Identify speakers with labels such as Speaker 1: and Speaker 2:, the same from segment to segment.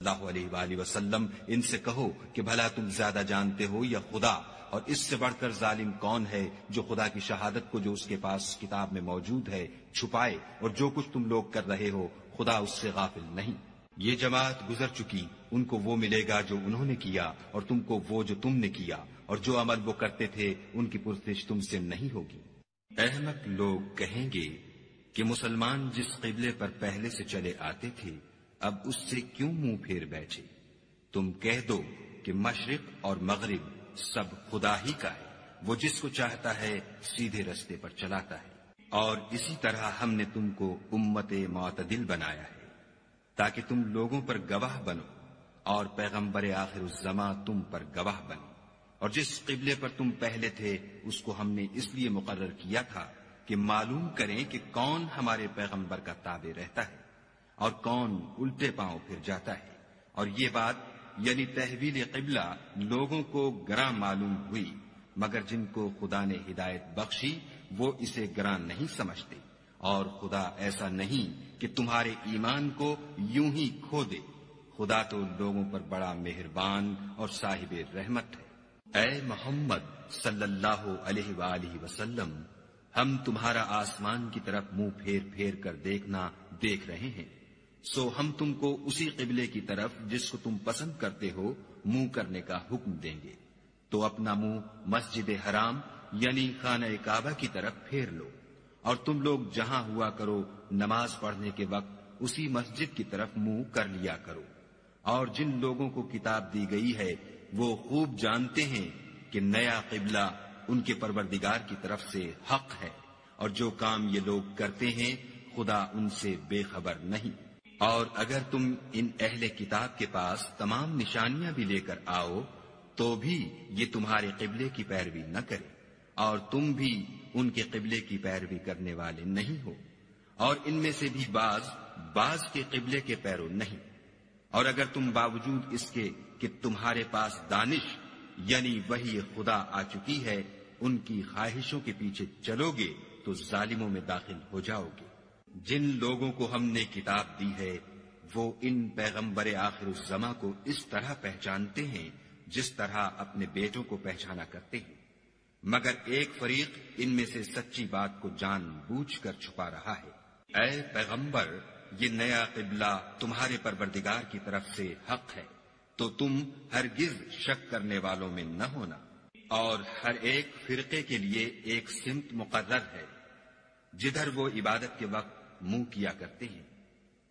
Speaker 1: اللہ علیہ وآلہ وسلم ان سے کہو کہ بھلا تم زیادہ جانتے ہو یا خدا، اور اس سے بڑھ کر ظالم کون ہے جو خدا کی شہادت کو جو اس کے پاس کتاب میں موجود ہے چھپائے، اور جو کچھ تم لوگ کر رہے ہو خدا اس سے غافل نہیں۔ یہ جماعت گزر چکی، ان کو وہ ملے گا جو انہوں نے کیا، اور تم کو وہ جو تم نے کیا، اور جو عمل وہ کرتے تھے ان کی پرسش تم سے نہیں ہوگی۔ احمق لوگ کہیں گے کہ مسلمان جس قبلے پر پہلے سے چلے آتے تھے اب اس سے کیوں منہ پھیر بیٹھے؟ تم کہہ دو کہ مشرق اور مغرب سب خدا ہی کا ہے، وہ جس کو چاہتا ہے سیدھے رستے پر چلاتا ہے، اور اسی طرح ہم نے تم کو امت معتدل بنایا ہے تاکہ تم لوگوں پر گواہ بنو، اور پیغمبر آخر الزماں تم پر گواہ بنے۔ اور جس قبلے پر تم پہلے تھے اس کو ہم نے اس لیے مقرر کیا تھا کہ معلوم کریں کہ کون ہمارے پیغمبر کا تابع رہتا ہے اور کون الٹے پاؤں پھر جاتا ہے۔ اور یہ بات یعنی تحویل قبلہ لوگوں کو گراں معلوم ہوئی، مگر جن کو خدا نے ہدایت بخشی وہ اسے گراں نہیں سمجھتے، اور خدا ایسا نہیں کہ تمہارے ایمان کو یوں ہی کھو دے، خدا تو لوگوں پر بڑا مہربان اور صاحب رحمت ہے۔ اے محمد صلی اللہ علیہ وآلہ وسلم، ہم تمہارا آسمان کی طرف منہ پھیر پھیر کر دیکھ رہے ہیں، سو ہم تم کو اسی قبلے کی طرف جس کو تم پسند کرتے ہو منہ کرنے کا حکم دیں گے، تو اپنا منہ مسجد حرام یعنی خانہ کعبہ کی طرف پھیر لو، اور تم لوگ جہاں ہوا کرو نماز پڑھنے کے وقت اسی مسجد کی طرف منہ کر لیا کرو۔ اور جن لوگوں کو کتاب دی گئی ہے وہ خوب جانتے ہیں کہ نیا قبلہ ان کے پروردگار کی طرف سے حق ہے، اور جو کام یہ لوگ کرتے ہیں خدا ان سے بے خبر نہیں۔ اور اگر تم ان اہل کتاب کے پاس تمام نشانیاں بھی لے کر آؤ تو بھی یہ تمہارے قبلے کی پیروی نہ کرے، اور تم بھی ان کے قبلے کی پیروی کرنے والے نہیں ہو، اور ان میں سے بھی بعض کے قبلے کے پیرو نہیں۔ اور اگر تم باوجود اس کے کہ تمہارے پاس دانش یعنی وحی خدا آ چکی ہے ان کی خواہشوں کے پیچھے چلو گے تو ظالموں میں داخل ہو جاؤ گے۔ جن لوگوں کو ہم نے کتاب دی ہے وہ ان پیغمبر آخر الزماں کو اس طرح پہچانتے ہیں جس طرح اپنے بیٹوں کو پہچانا کرتے ہیں، مگر ایک فریق ان میں سے سچی بات کو جان بوجھ کر چھپا رہا ہے۔ اے پیغمبر، یہ نیا قبلہ تمہارے پروردگار کی طرف سے حق ہے، تو تم ہرگز شک کرنے والوں میں نہ ہونا، اور ہر ایک فرقے کے لیے ایک سمت مقرر ہے جدھر وہ عبادت کے وقت منہ کیا کرتے ہیں،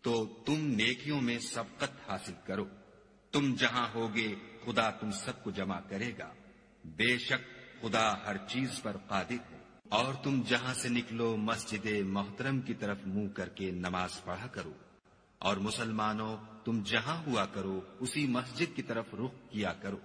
Speaker 1: تو تم نیکیوں میں سبقت حاصل کرو، تم جہاں ہوگے خدا تم سب کو جمع کرے گا، بے شک خدا ہر چیز پر قادر ہے۔ اور تم جہاں سے نکلو مسجد محترم کی طرف منہ کر کے نماز پڑھا کرو، اور مسلمانوں تم جہاں ہوا کرو اسی مسجد کی طرف رخ کیا کرو۔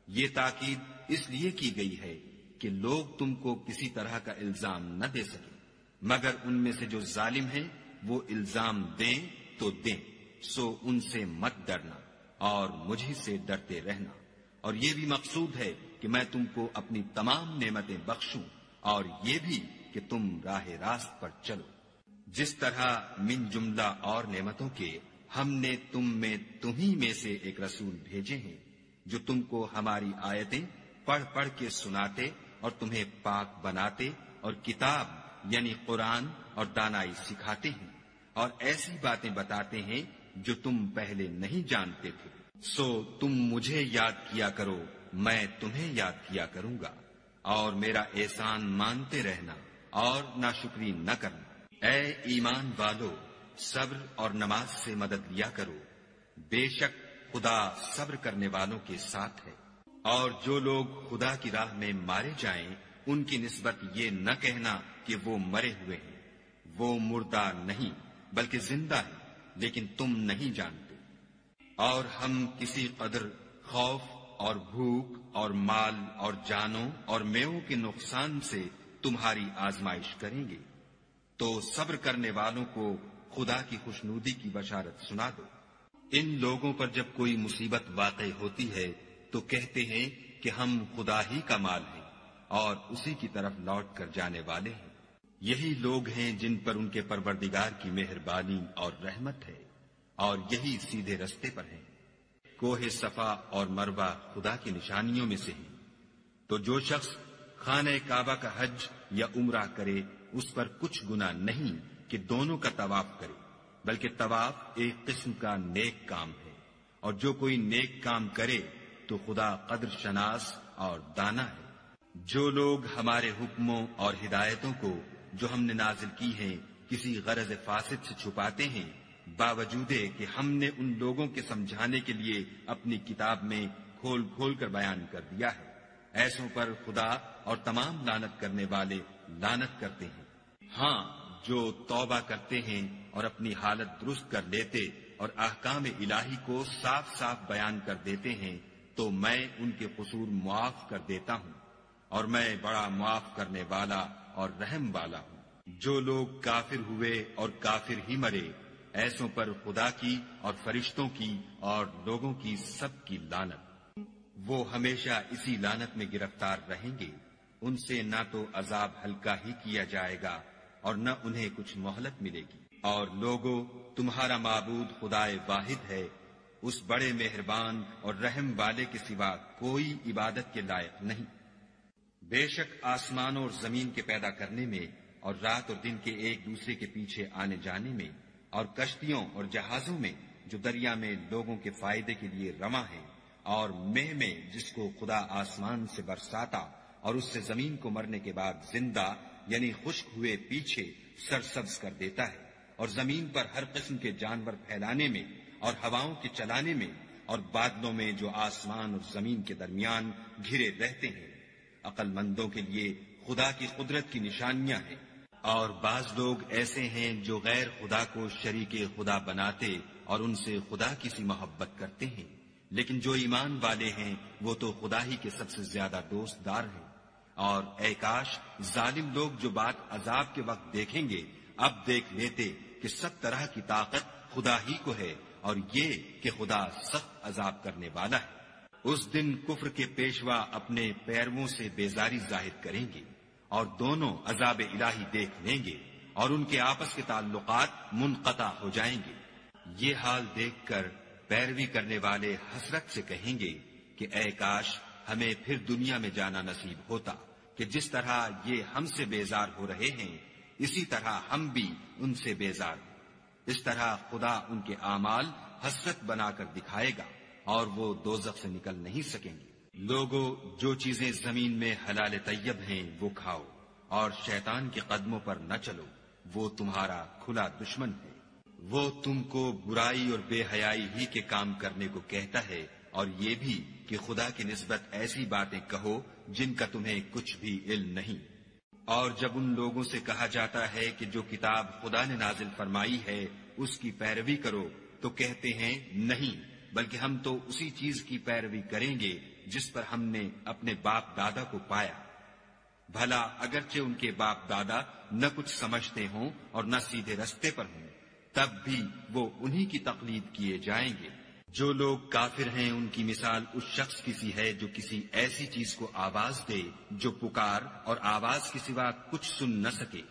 Speaker 1: یہ تاکید اس لیے کی گئی ہے کہ لوگ تم کو کسی طرح کا الزام نہ دے سکیں، مگر ان میں سے جو ظالم ہیں وہ الزام دیں تو دیں، سو ان سے مت ڈرنا اور مجھ سے ڈرتے رہنا۔ اور یہ بھی مقصود ہے کہ میں تم کو اپنی تمام نعمتیں بخشوں، اور یہ بھی کہ تم راہ راست پر چلو۔ جس طرح من جملہ اور نعمتوں کے ہم نے تمہیں میں سے ایک رسول بھیجے ہیں جو تم کو ہماری آیتیں پڑھ پڑھ کے سناتے اور تمہیں پاک بناتے اور کتاب یعنی قرآن اور دانائی سکھاتے ہیں، اور ایسی باتیں بتاتے ہیں جو تم پہلے نہیں جانتے تھے۔ سو تم مجھے یاد کیا کرو، میں تمہیں یاد کیا کروں گا، اور میرا احسان مانتے رہنا اور ناشکری نہ کرنا۔ اے ایمان والو، صبر اور نماز سے مدد لیا کرو، بے شک خدا صبر کرنے والوں کے ساتھ ہے۔ اور جو لوگ خدا کی راہ میں مارے جائیں ان کی نسبت یہ نہ کہنا کہ وہ مرے ہوئے ہیں، وہ مردہ نہیں بلکہ زندہ ہیں، لیکن تم نہیں جانتے۔ اور ہم کسی قدر خوف اور بھوک اور مال اور جانوں اور میووں کے نقصان سے تمہاری آزمائش کریں گے، تو صبر کرنے والوں کو خدا کی خوشنودی کی بشارت سنا دو۔ ان لوگوں پر جب کوئی مصیبت واقع ہوتی ہے تو کہتے ہیں کہ ہم خدا ہی کا مال ہیں اور اسی کی طرف لوٹ کر جانے والے ہیں۔ یہی لوگ ہیں جن پر ان کے پروردگار کی مہربانی اور رحمت ہے، اور یہی سیدھے رستے پر ہیں۔ کوہ صفا اور مروہ خدا کی نشانیوں میں سے ہیں۔ تو جو شخص خانہ کعبہ کا حج یا عمرہ کرے اس پر کچھ گناہ نہیں کہ دونوں کا طواف کرے، بلکہ طواف ایک قسم کا نیک کام ہے، اور جو کوئی نیک کام کرے تو خدا قدر شناس اور دانا ہے۔ جو لوگ ہمارے حکموں اور ہدایتوں کو جو ہم نے نازل کی ہیں کسی غرض فاسد سے چھپاتے ہیں، باوجود کہ ہم نے ان لوگوں کے سمجھانے کے لیے اپنی کتاب میں کھول کھول کر بیان کر دیا ہے، ایسوں پر خدا اور تمام لعنت کرنے والے لعنت کرتے ہیں۔ ہاں، جو توبہ کرتے ہیں اور اپنی حالت درست کر لیتے اور احکام الہی کو صاف صاف بیان کر دیتے ہیں تو میں ان کے قصور معاف کر دیتا ہوں، اور میں بڑا معاف کرنے والا اور رحم والا ہوں۔ جو لوگ کافر ہوئے اور کافر ہی مرے، ایسوں پر خدا کی اور فرشتوں کی اور لوگوں کی سب کی لعنت۔ وہ ہمیشہ اسی لعنت میں گرفتار رہیں گے، ان سے نہ تو عذاب ہلکا ہی کیا جائے گا اور نہ انہیں کچھ مہلت ملے گی۔ اور لوگو، تمہارا معبود خدائے واحد ہے، اس بڑے مہربان اور رحم والے کے سوا کوئی عبادت کے لائق نہیں۔ بے شک آسمانوں اور زمین کے پیدا کرنے میں اور رات اور دن کے ایک دوسرے کے پیچھے آنے جانے میں اور کشتیوں اور جہازوں میں جو دریا میں لوگوں کے فائدے کے لیے رواں ہیں، اور مہ میں جس کو خدا آسمان سے برساتا اور اس سے زمین کو مرنے کے بعد زندہ یعنی خشک ہوئے پیچھے سرسبز کر دیتا ہے، اور زمین پر ہر قسم کے جانور پھیلانے میں اور ہواؤں کے چلانے میں اور بادلوں میں جو آسمان اور زمین کے درمیان گھرے رہتے ہیں، عقل مندوں کے لیے خدا کی قدرت کی نشانیاں ہیں۔ اور بعض لوگ ایسے ہیں جو غیر خدا کو شریک خدا بناتے اور ان سے خدا کی سی محبت کرتے ہیں، لیکن جو ایمان والے ہیں وہ تو خدا ہی کے سب سے زیادہ دوست دار ہیں۔ اور اے کاش ظالم لوگ جو بات عذاب کے وقت دیکھیں گے اب دیکھ لیتے کہ سب طرح کی طاقت خدا ہی کو ہے، اور یہ کہ خدا سخت عذاب کرنے والا ہے۔ اس دن کفر کے پیشوا اپنے پیرووں سے بیزاری ظاہر کریں گے اور دونوں عذاب الہی دیکھ لیں گے اور ان کے آپس کے تعلقات منقطع ہو جائیں گے۔ یہ حال دیکھ کر پیروی کرنے والے حسرت سے کہیں گے کہ اے کاش ہمیں پھر دنیا میں جانا نصیب ہوتا کہ جس طرح یہ ہم سے بیزار ہو رہے ہیں اسی طرح ہم بھی ان سے بیزار ہیں۔ اس طرح خدا ان کے اعمال حسرت بنا کر دکھائے گا اور وہ دوزخ سے نکل نہیں سکیں گے۔ لوگو، جو چیزیں زمین میں حلال طیب ہیں وہ کھاؤ، اور شیطان کے قدموں پر نہ چلو، وہ تمہارا کھلا دشمن ہے۔ وہ تم کو برائی اور بے حیائی ہی کے کام کرنے کو کہتا ہے، اور یہ بھی کہ خدا کی نسبت ایسی باتیں کہو جن کا تمہیں کچھ بھی علم نہیں۔ اور جب ان لوگوں سے کہا جاتا ہے کہ جو کتاب خدا نے نازل فرمائی ہے اس کی پیروی کرو تو کہتے ہیں نہیں، بلکہ ہم تو اسی چیز کی پیروی کریں گے جس پر ہم نے اپنے باپ دادا کو پایا۔ بھلا اگرچہ ان کے باپ دادا نہ کچھ سمجھتے ہوں اور نہ سیدھے رستے پر ہوں، تب بھی وہ انہی کی تقلید کیے جائیں گے۔ جو لوگ کافر ہیں ان کی مثال اس شخص کی سی ہے جو کسی ایسی چیز کو آواز دے جو پکار اور آواز کے سوا کچھ سن نہ سکے۔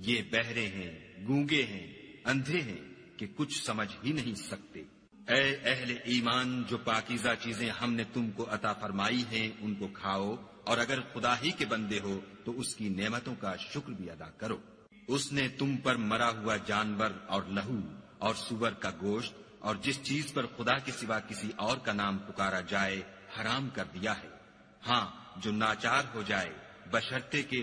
Speaker 1: یہ بہرے ہیں، گونگے ہیں، اندھے ہیں کہ کچھ سمجھ ہی نہیں سکتے۔ اے اہل ایمان، جو پاکیزہ چیزیں ہم نے تم کو عطا فرمائی ہیں ان کو کھاؤ، اور اگر خدا ہی کے بندے ہو تو اس کی نعمتوں کا شکر بھی ادا کرو۔ اس نے تم پر مرا ہوا جانور اور لہو اور سور کا گوشت اور جس چیز پر خدا کے سوا کسی اور کا نام پکارا جائے حرام کر دیا ہے، ہاں جو ناچار ہو جائے بشرطے کہ